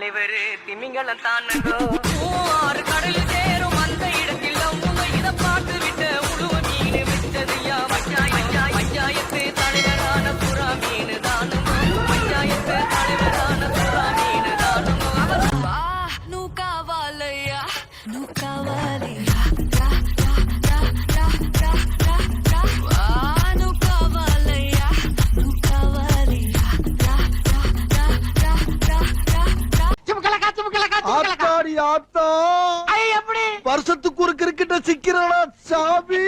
தலைவரு திமிங்கலம் தானோ ஆறு கடலில் சேரும் அந்த இடத்தில் அவங்க இதை பார்த்து விட்ட உழுவ மீன் விட்டதையா பஞ்சாயத்து தலைவரான புறா மீன் தானும் பஞ்சாயத்து தலைவரான புறா மீன் தானும் நூ காவாலையா நூ காவாலையா வருஷத்துக்கு ஒரு கிரிக்கெட்ட சிக்கிறடா சாமி.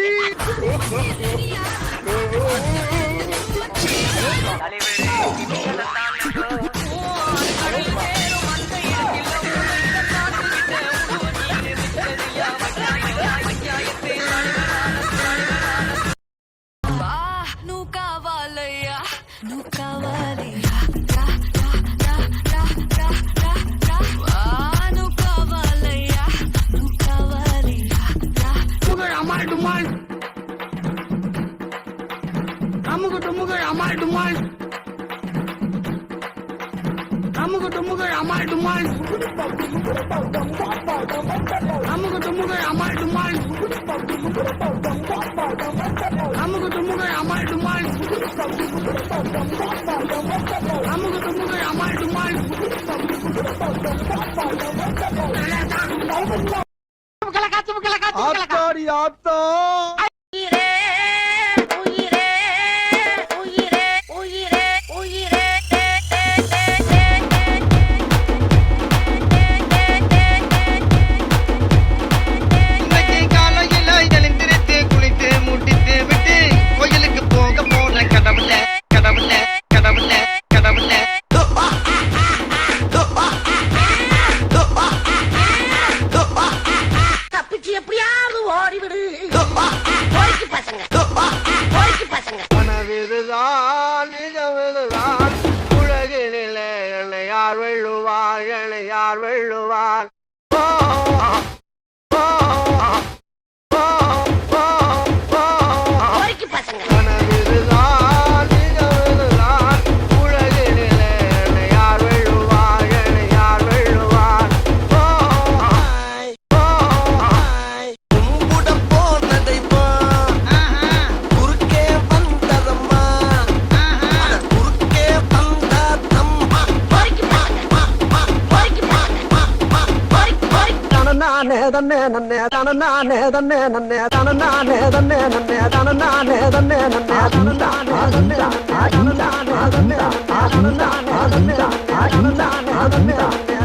ஆத்தாடி ஆத்தா யார் வெள்ளுவார்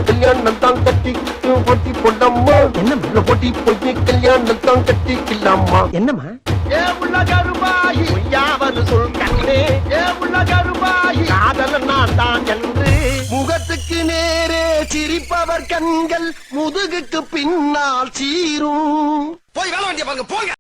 கல்யாணம் தான் கட்டி பொட்டி பொண்ணம்மா என்ன பொட்டி பொய்ய கல்யாணம் தான் கட்டிக்கலாமா என்னம்மா ஏ உள்ள கருமாயி பொய்யாவது சொல் கண்ணே ஏ உள்ள கருமாயி காதல நான் தான் என்று முகத்துக்கு நேரே சிரிப்பவர் கண்கள் முதுகுக்கு பின்னால் சீரும் போய் வேலை வண்டிய பாருங்க போங்க.